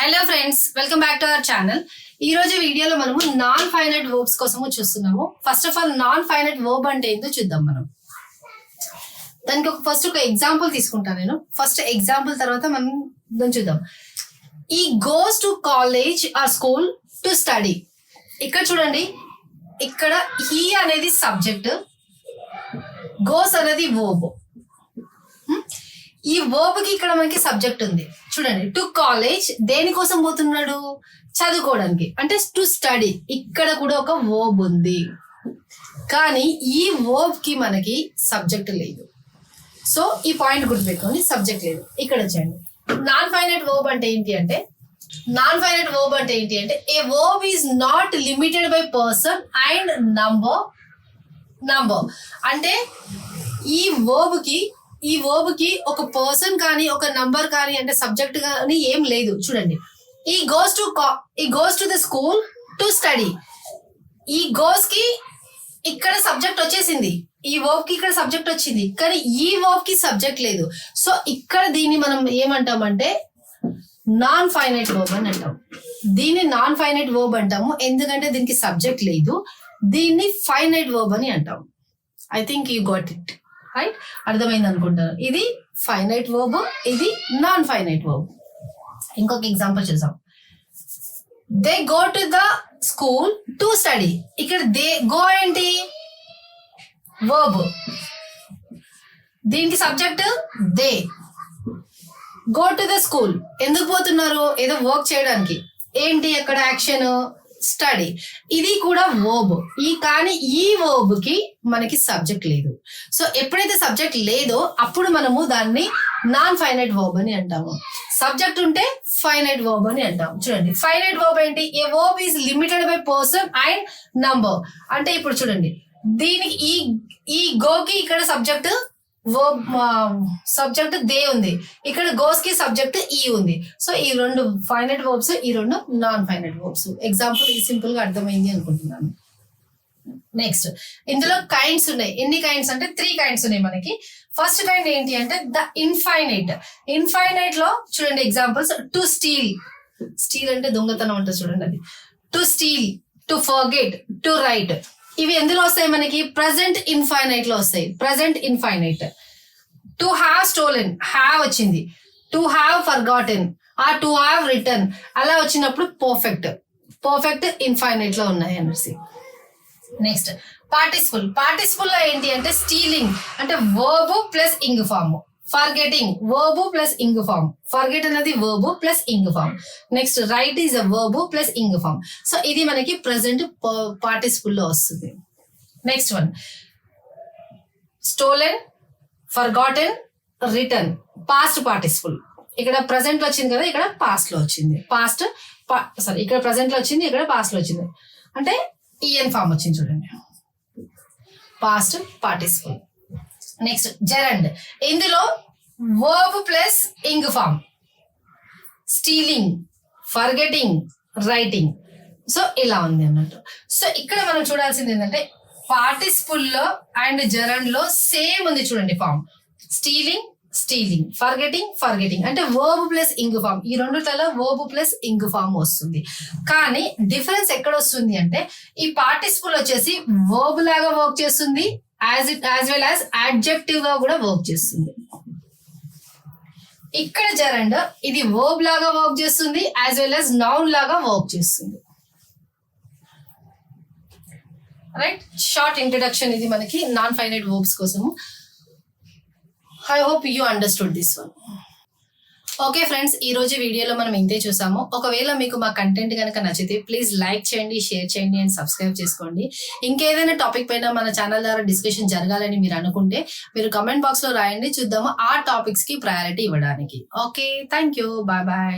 Hello friends, welcome back to our channel. ఈ రోజు వీడియోలో మనము నాన్ ఫైనైట్ వర్బ్స్ కోసము చూస్తున్నాము. First of all non finite verb అంటే ఏంటో చూద్దాం. మనం దానికి ఫస్ట్ ఒక ఎగ్జాంపుల్ తీసుకుంటాను నేను. ఫస్ట్ ఎగ్జాంపుల్ తర్వాత మనం దాన్ని చూద్దాం. ఈ goes to college are school to study. ఇక్కడ చూడండి, ఇక్కడ హీ అనేది సబ్జెక్ట్, గోస్ అనేది వర్బ్. ఈ వర్బ్ కి ఇక్కడ మనకి సబ్జెక్ట్ ఉంది. చూడండి, టు కాలేజ్ దేనికోసం పోతున్నాడు? చదువుకోవడానికి, అంటే టు స్టడీ. ఇక్కడ కూడా ఒక వర్బ్ ఉంది, కానీ ఈ వర్బ్ కి మనకి సబ్జెక్ట్ లేదు. సో ఈ పాయింట్ గుర్తుపెట్టుకోండి, సబ్జెక్ట్ లేదు. ఇక్కడ వచ్చేయండి. నాన్ ఫైనైట్ వర్బ్ అంటే ఏంటి అంటే, a verb is not limited by person and number. అంటే ఈ వర్బ్ కి ఒక పర్సన్ కానీ ఒక నంబర్ కానీ అంటే సబ్జెక్ట్ కానీ ఏం లేదు. చూడండి, ఈ goes to the school to study. ఈ గోస్ కి ఇక్కడ సబ్జెక్ట్ వచ్చేసింది, ఈ వర్బ్ కి ఇక్కడ సబ్జెక్ట్ వచ్చింది, కానీ ఈ వర్బ్ కి సబ్జెక్ట్ లేదు. సో ఇక్కడ దీన్ని మనం ఏమంటామంటే నాన్ ఫైనైట్ వర్బ్ అని అంటాం. దీన్ని నాన్ ఫైనైట్ వర్బ్ అంటాము, ఎందుకంటే దీనికి సబ్జెక్ట్ లేదు. దీన్ని ఫైనైట్ వర్బ్ అని అంటాం. I think you got it right. అర్థమైంది అనుకుంటాను. ఇది ఫైనైట్ వర్బ్, ఇది నాన్ ఫైనైట్ వర్బ్. ఇంకొక ఎగ్జాంపుల్ చూసాం. They go to the school to study. ఇక్కడ దే గో ఏంటి? వర్బ్. దీనికి subject they. Go to the school ఎందుకు పోతున్నారు? ఏదో వర్క్ చేయడానికి. ఏంటి అక్కడ యాక్షన్? స్టడీ. ఇది కూడా వర్బ్. కానీ ఈ వర్బ్ కి మనకి సబ్జెక్ట్ లేదు. సో ఎప్పుడైతే సబ్జెక్ట్ లేదో అప్పుడు మనము దాన్ని నాన్ ఫైనైట్ వర్బ్ అని అంటాము. సబ్జెక్ట్ ఉంటే ఫైనైట్ వర్బ్ అని అంటాం. చూడండి, ఫైనైట్ వర్బ్ ఏంటి? A verb is limited by person and number. అంటే ఇప్పుడు చూడండి, దీనికి ఈ గోకి ఇక్కడ సబ్జెక్ట్ సబ్జెక్ట్ దే ఉంది, ఇక్కడ గోస్ కి సబ్జెక్ట్ ఈ ఉంది. సో ఈ రెండు ఫైనైట్ వర్బ్స్, ఈ రెండు non finite verbs. Example simple గా అర్థమైంది అనుకుంటున్నాను. నెక్స్ట్, ఇందులో కైండ్స్ ఉన్నాయి. ఎన్ని కైండ్స్ అంటే 3 కైండ్స్ ఉన్నాయి మనకి. ఫస్ట్ కైండ్ ఏంటి అంటే ద ఇన్ఫైనైట్. ఇన్ఫైనైట్ లో చూడండి ఎగ్జాంపుల్స్. To steal. స్టీల్ అంటే దొంగతనం ఉంటుంది చూడండి, అది. To steal, to forget, to right. ఇవి ఎందులో వస్తాయి మనకి? ప్రజెంట్ ఇన్ఫైనైట్ లో వస్తాయి. Present infinite. To have stolen, have వచ్చింది. టు హ్యావ్ ఫర్గాటెన్, ఆ టు హ్యావ్ రిటర్న్ అలా వచ్చినప్పుడు పర్ఫెక్ట్ ఇన్ఫైనైట్ లో ఉన్నాయి అనేసి. Next, participle. పార్టిసిపుల్ లో ఏంటి అంటే స్టీలింగ్ అంటే verb plus ing form. Forgetting verb plus ing form. Forget అనేది verb plus ing form. Next, write is a verb plus ing form. So ఇది మనకి ప్రెసెంట్ పార్టిసిపుల్ లో వస్తుంది. Next one, stolen, forgotten, return. Past participle. ఇక్కడ present లో వచ్చింది కదా, ఇక్కడ పాస్ట్ లో వచ్చింది. ఇక్కడ ప్రెసెంట్ లో వచ్చింది, ఇక్కడ పాస్ట్ లో వచ్చింది. అంటే ఈఎన్ ఫార్మ్ వచ్చింది చూడండి, పాస్ట్ పార్టిసిపుల్. Next, gerund. ఇందులో verb plus ing form. Stealing, forgetting, writing. So ఇలా ఉంది అన్నట్టు. సో ఇక్కడ మనం చూడాల్సింది ఏంటంటే పార్టిసిపుల్ లో అండ్ జెరండ్ లో సేమ్ ఉంది చూడండి ఫార్మ్. స్టీలింగ్, ఫర్గెటింగ్ అంటే వర్బ్ ప్లస్ ఇంగ్ ఫార్మ్. ఈ రెండుట్లలో వర్బ్ ప్లస్ ఇంగ్ ఫార్మ్ వస్తుంది. కానీ డిఫరెన్స్ ఎక్కడ వస్తుంది అంటే ఈ పార్టిసిపుల్ వచ్చేసి వర్బ్ లాగా వర్క్ చేస్తుంది, యాజ్ వెల్ యాజ్ అడ్జెక్టివ్ గా కూడా వర్క్ చేస్తుంది. ఇక్కడ జెరండ్ ఇది వర్బ్ లాగా వర్క్ చేస్తుంది, యాజ్ వెల్ యాజ్ నౌన్ లాగా వర్క్ చేస్తుంది. రైట్, షార్ట్ ఇంట్రడక్షన్ ఇది మనకి నాన్ ఫైనైట్ వర్బ్స్ కోసము. I hope you understood this one. Okay friends, ఈ రోజు వీడియోలో మనం ఇంతే చూసాము. ఒకవేళ మీకు మా కంటెంట్ కనుక నచ్చితే ప్లీజ్ లైక్ చేయండి, షేర్ చేయండి అండ్ సబ్స్క్రైబ్ చేసుకోండి. ఇంకేదైనా టాపిక్ పైన మన ఛానల్ ద్వారా డిస్కషన్ జరగాలని మీరు అనుకుంటే మీరు కమెంట్ బాక్స్ లో రాయండి, చూద్దాము ఆ టాపిక్స్ కి ప్రయారిటీ ఇవ్వడానికి. Okay, thank you, bye bye.